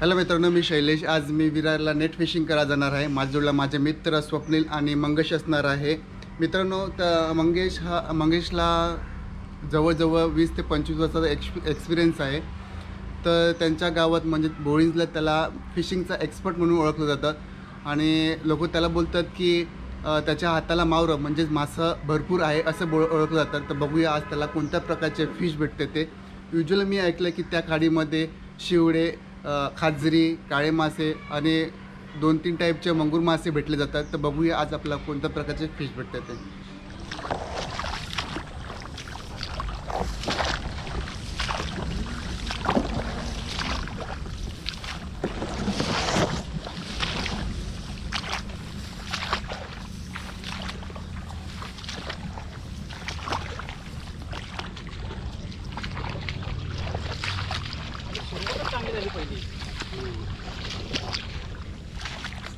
Hello मित्रांनो, मी शैलेश. आज मी विरारला net fishing करायला जाणार आहे. माझ्याजवळ माझे मित्र स्वप्नील आणि मंगेश असणार आहे. मित्रांनो, तर मंगेशला जवळजवळ 20 ते 25 वर्षाचा एक्सपिरियन्स आहे. तर त्यांच्या गावात म्हणजे बोळिंजला त्याला फिशिंगचा एक्सपर्ट म्हणून ओळखलं जातं आणि लोक त्याला बोलतात की त्याच्या हाताला मावरं म्हणजेच मासं भरपूर आहे असं ओळखलं जातं. तर बघूया आज त्याला कोणत्या प्रकारचे फिश भेटते ते. युजली मी ऐकलं की त्या खाडीमध्ये शिवडे, खाजरी, काळे मासे आणि 2-3 टाईपचे मंगूर मासे भेटले जातात. तर बघूया आज आपल्याला कोणत्या प्रकारचे फिश भेटतात ते.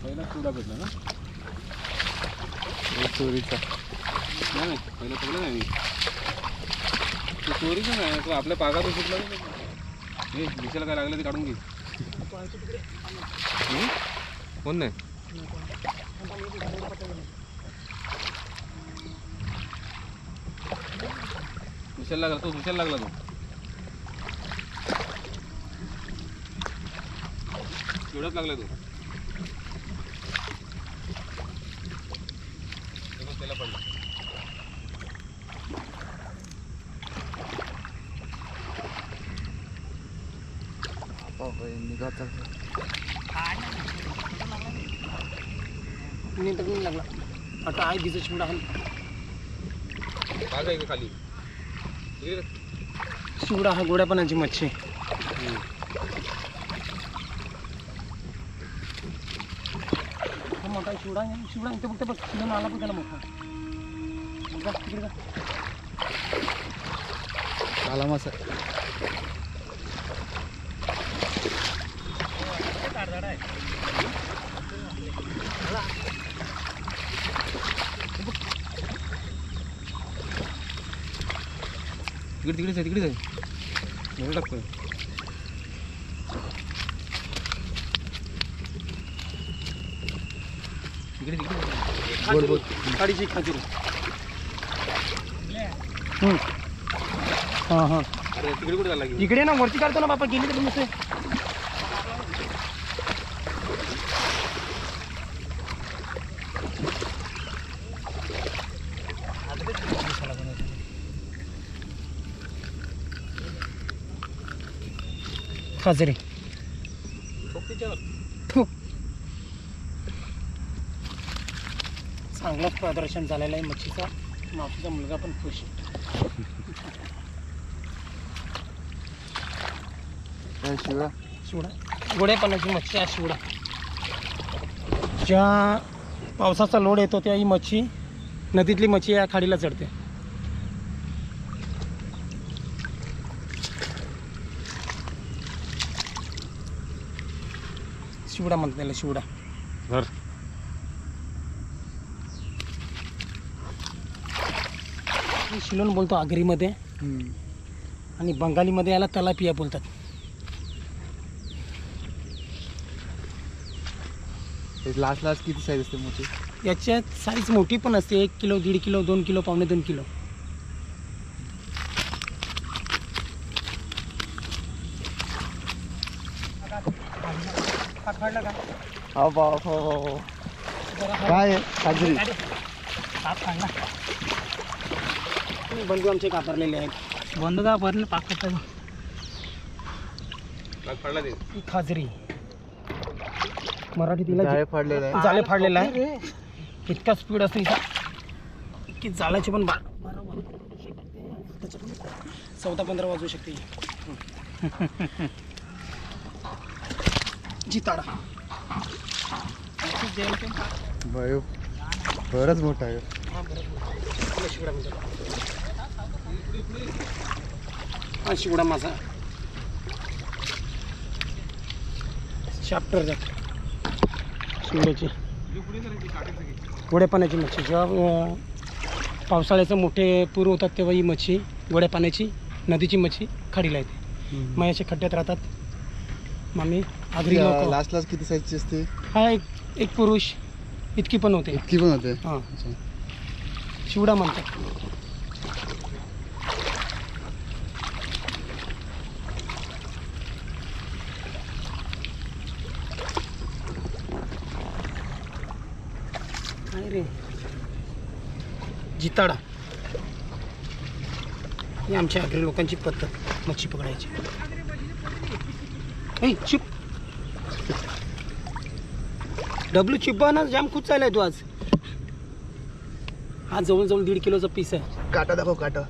पहिला चुडा भेटला ना, चोरीचा नाही. पहिला पकडलं नाही मी, चोरीचा नाही. तो आपल्या पागात सुटला. हे दिसायला काय लागलं ते काढून घे. कोण नाही दिसायला लागला तो, दिसायला लागला तो. एवढाच लागला तो. त्याला पडला. लागला आता आहे बिज चिवडा पाग आहे का खाली? चिवडा हा गोड्या पाण्याची मच्छी. मोठा चिवडा चिवडा इथे फक्त बघ तिथून आला पण त्याला मोठा तिकडे जा. आला मासा. तिकडेच आहे, तिकडेच आहे. एवढं टाकतोय. तिकडे गोड गोड काडीची खाजूर. हां हां अरे तिकडे कुठे झाला? इकडे ना वरती काढतो ना बापा, गेली तर नुसते. खाजरी चांगलंच प्रदर्शन झालेलं आहे मच्छीचा. मावशीचा मुलगा पण खुश. शिवडा शिवडा गोड्या पाण्याची मच्छी आहे. शिवडा ज्या पावसाचा लोड येतो त्या ही मच्छी, नदीतली मच्छी या खाडीला चढते. शिवडा म्हणतात त्याला, शिवडा. शिलोन बोलतो आगरीमध्ये आणि बंगालीमध्ये याला तलापिया बोलतात. लास्ट किती साईज असते मोठी? याच्यात साईज मोठी पण असते. 1 किलो, 1.5 किलो, 2 किलो, 2.25 किलो. काय खाजरी बंधू आमचे कापरलेले आहेत. बंधू कापरले पाक खाजरी. मराठी तिला जाळे फाडलेलं आहे. जाळे फाडलेला आहे. इतका स्पीड असतो इथं की जाळ्याची पण 14-15 वाजू शकते. जिताडा बायो बरंच मोठा आहे. हा शिवडा मासा. शाप्टर जात शिवड्याची गोड्या पाण्याची मच्छी. जेव्हा पावसाळ्याचं मोठे पूर होतात तेव्हा ही मच्छी गोड्या पाण्याची नदीची मच्छी खाडीला येते. मग असे खड्ड्यात राहतात. मग आम्ही आगरी लोक लास्ट किती साईजची असते? हा एक पुरुष इतकी पण होते. इतकी पण होते? हां, अच्छा. शिवडा म्हणतात. काय रे जिताडा, ही आमच्या आगरी लोकांची पद्धत मच्छी पकडायची. ऐ चिप डब्ल्यू चिप्पा जाम खूप चाललाय तू आज. हा जवळजवळ 1.5 किलोचा पीस आहे. काटा दाखव, काटा.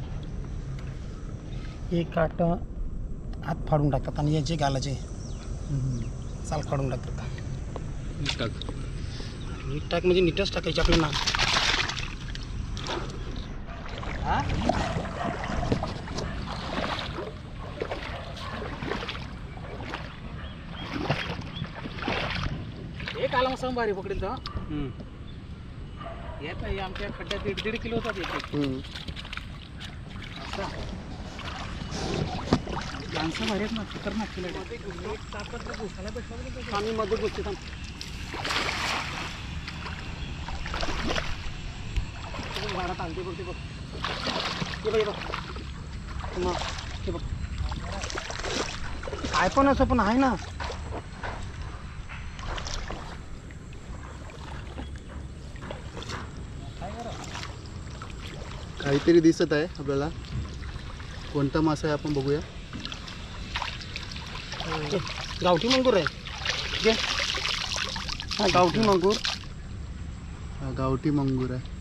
हे काट हात फाडून टाकतात आणि याचे गालाचे साल फाडून टाकतात. नीट टाक. नीट टाक म्हणजे नीटच टाकायचे आपल्याला. एक आला मग भारी पकडेल तर येत नाही. आमच्या खड्ड्यात 1.5 किलो होतात येते. माणसं भारी आहेत ना, खतरनाक किलो. आम्ही मध्ये गोष्टी घरात आणते बघ. ते बघ, हे बघ, हे बघ मग हे बघ. काय पण असं पण आहे ना. काहीतरी दिसत आहे आपल्याला. कोणता मासा आहे आपण बघूया. गावठी मंगूर आहे. घे. हा गावठी मंगूर. हा, गावठी मंगूर आहे.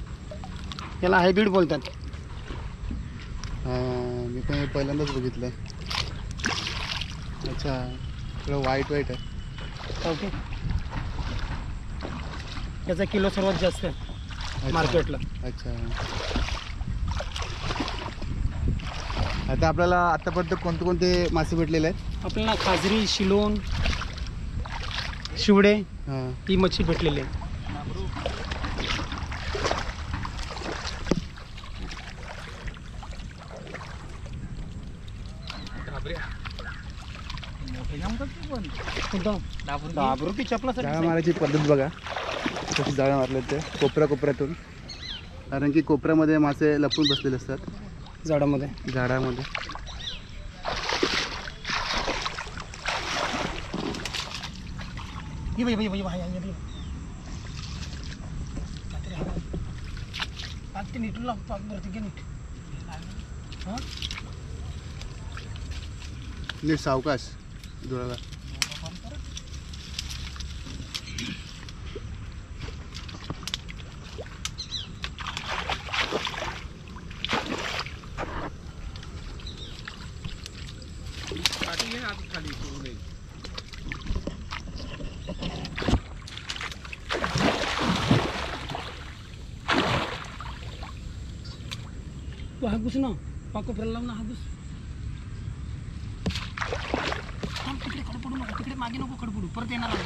याला हायब्रिड बोलतात. मी पण हे पहिल्यांदाच बघितलं आहे. अच्छा, थोडं व्हाईट आहे. ओके. याचा किलो सर्वात जास्त आहे अच्छा. मार्केटला. अच्छा. आता आपल्याला आतापर्यंत कोणते मासे भेटलेले आहेत? आपल्याला खाजरी, शिलोन, शिवडे हां. ही मच्छी भेटलेली आहे. डाबरू ती जाळा चपलासाठी. मारायची पद्धत बघा कशी जाळ्या मारले ते कोपऱ्यातून. कारण की कोपऱ्यामध्ये मासे लपून बसलेले असतात झाडामध्ये. झाडामध्ये. ये बाई बाई बाई बाई ये बाई. आज ते नीटून लाव पाक भरती घे नीट. हां नीट सावकाश डोळ्याला. काठी घे आत खाली सोडू नये. तू हागूस ना पाको फिरायला लाव ना. हागूस थांब. तिकडे खडपडू नको. तिकडे मागे नको खडपडू. परत येणार आहे.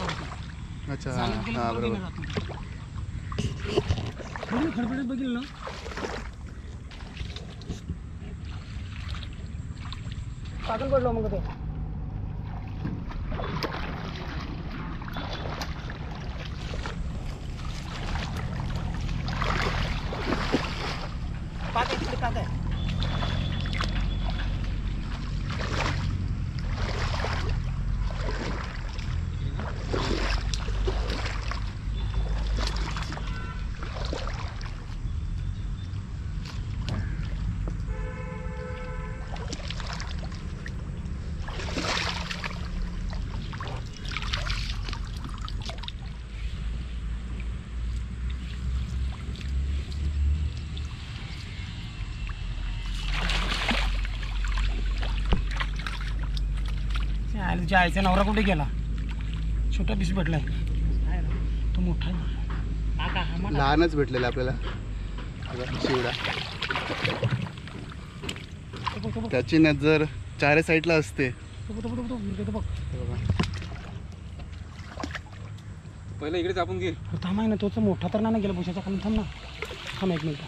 अच्छा. चालत गेलं हां परत बरोबर. येणार आतमध्ये. बघील खडपडत बघील ना. पागल पडलो मग ते. पाक आहे तिकडे. पाक आहे. जायचा नवरा कुठे गेला? छोटा पीस भेटलाय. तो मोठा आहे. लहानच भेटलेला आपल्याला शिवडा. त्याची नजर चारी साईडला असते. पहिलं इकडेच आपण घे. थांब आहे ना. तोच मोठा तर नाही गेला बुशाच्या खाली. थांब ना. थांब 1 मिनिट.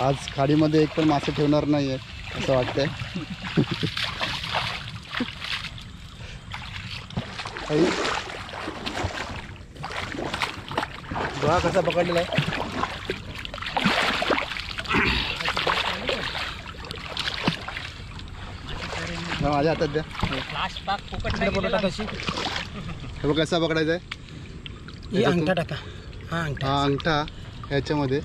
आज खाडीमध्ये एक पण मासे ठेवणार नाही आहेत असं वाटतंय. बघा कसा पकडलेला आहे. हा, माझ्या हातात द्या. लास्ट पाक फुकट नाही बघा गेलेला. कशी हे बघ कसा पकडायचा आहे. ही अंगठा टाका. हा अंगठा हा अंगठा ह्याच्यामध्ये.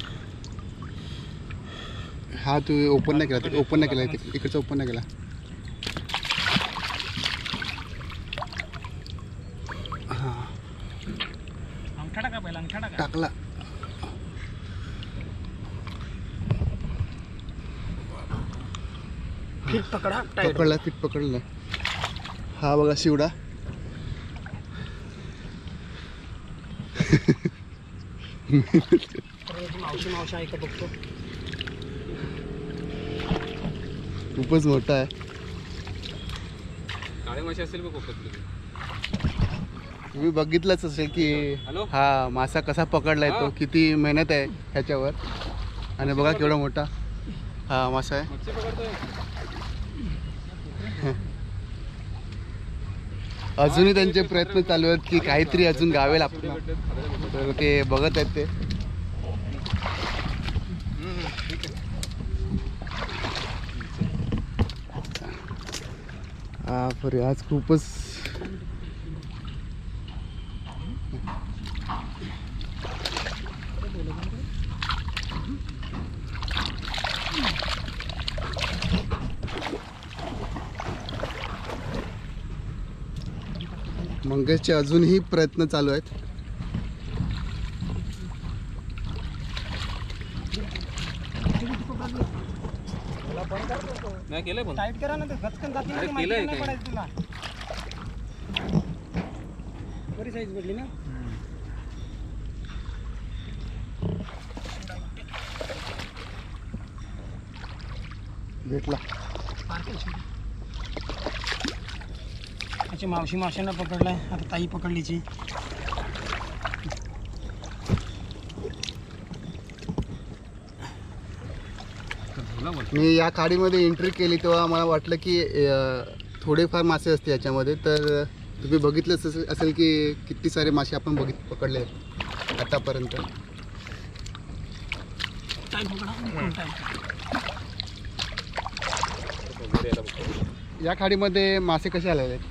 हा तू ओपन नाही केला, ओपन नाही केला, इकडचा ओपन नाही केला. हा अंगठा टाका पहिला, अंगठा टाका. टाकला. फिट पकडा टाईट. पकडला, फिट पकडला. हा बघा शिवडा. मावशी आहे का बघतो. खूपच मोठा आहे. काळे मासे असेल बघ कोकणातले. तुम्ही बघितलंच असेल की हॅलो? हा मासा कसा पकडलाय तो, किती मेहनत आहे ह्याच्यावर. आणि बघा केवढा मोठा हा मासा आहे. मच्छी पकडतोय. अजूनही त्यांचे प्रयत्न चालू आहेत की काहीतरी अजून गावेल आपल्याला. तर ते बघत आहेत ते. बापरे आज खूपच. मंगेशचे अजूनही प्रयत्न चालू आहेत. नाही केलंय पण. टाईट करा ना ते गचकन जाती अरे ना, माहिती केलंय नाही काय? पडायचं तुला. बरी साईज भेटली ना. भेटला. अच्छा मावशी माशांना पकडलाय. आता ताई पकडलीची. मी या खाडीमध्ये एंट्री केली तेव्हा मला वाटलं की थोडेफार मासे असते याच्यामध्ये. तर तुम्ही बघितलंच असेल की किती सारे मासे आपण पकडले आहेत आतापर्यंत. टाईट पकडा. या खाडीमध्ये मासे कसे आलेले आहेत?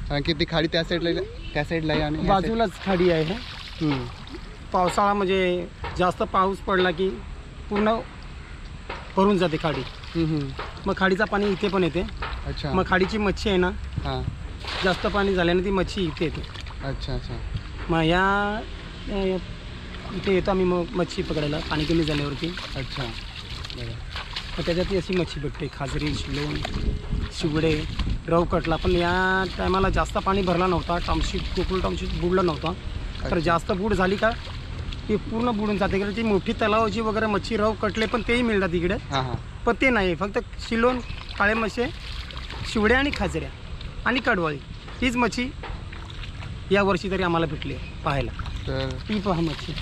कारण की ती खाडी त्या साईडला आहे आणि या बाजूलाच खाडी आहे. हम्म. पावसाळा म्हणजे जास्त पाऊस पडला की पूर्ण भरून जाते खाडी. मग खाडीचा पाणी इथे पण येते. अच्छा. मग खाडीची मच्छी आहे ना, हां. जास्त पाणी झाल्याने ती मच्छी इथे येते. अच्छा अच्छा. मग इथे येतो आम्ही मग मच्छी पकडायला पाणी कमी झाल्यावरती. अच्छा. बरं. मग त्याच्यात अशी मच्छी भेटते. खाजरी, शिलोन, शिवडे, रव कटला. पण या टायमाला जास्त पाणी भरला नव्हता. टामशीट कोकळ टामशीट बुडला नव्हता. तर जास्त बूड झाली का ती पूर्ण बुडून जाते. कारण ती मोठी तलावाची वगैरे मच्छी, रव कटले पण तेही मिळतात इकडे. हां हां. पण ते नाही, फक्त शिलोन, काळे मासे, शिवड्या आणि खाजऱ्या आणि कडवाळी हीच मच्छी या वर्षी तरी आम्हाला भेटली पाहायला. तर ती पहा मच्छी.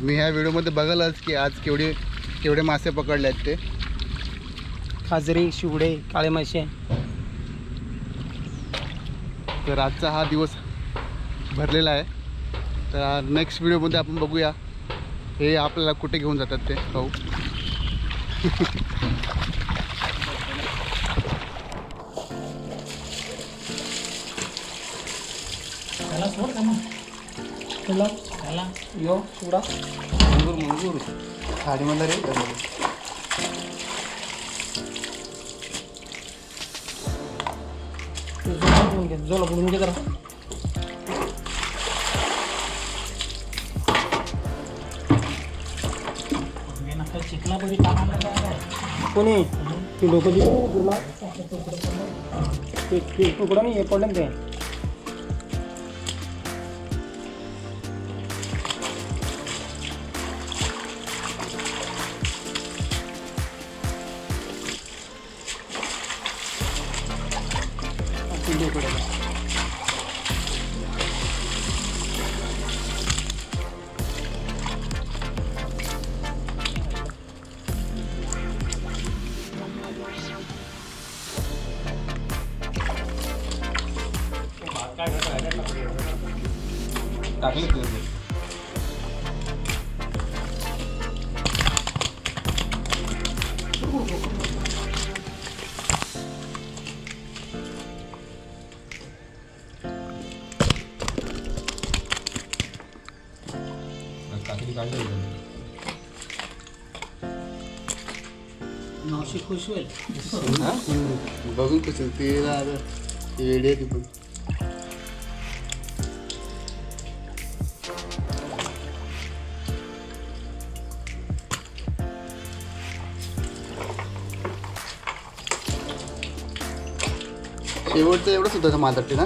मी ह्या व्हिडिओमध्ये बघालच की आज केवढे मासे पकडले आहेत ते. खाजरी, शिवडे, काळे मासे. तर आजचा हा दिवस भरलेला आहे. तर नेक्स्ट व्हिडिओमध्ये आपण बघूया हे आपल्याला कुठे घेऊन जातात ते पाहू. त्याला सोड का मग त्याला यो शिवडा मंगूर खाडीमधला रे. जोला बोलून घे जरा. चिकला बरी कोणी ती लोक ते तुकडं नाही हे पडलं ना ते. काकडी काढली मावशी खुश होईल. हा? बघून कसं ते वेडी आहे ती पण. शेवटचं एवढंच होतं का माझ्यासाठी ना?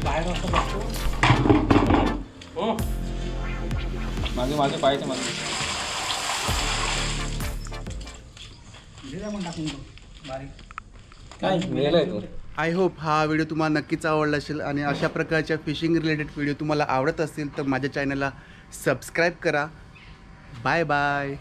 बाहेर असं बघतो. माझे पाहायचे माझे पण टाकून दो बारीक. काय मेलाय तो. आय होप हा व्हिडिओ तुम्हाला नक्कीच आवडला असेल आणि अशा प्रकारच्या फिशिंग रिलेटेड व्हिडिओ तुम्हाला आवडत असतील तर माझ्या चॅनलला सबस्क्राईब करा. Bye bye.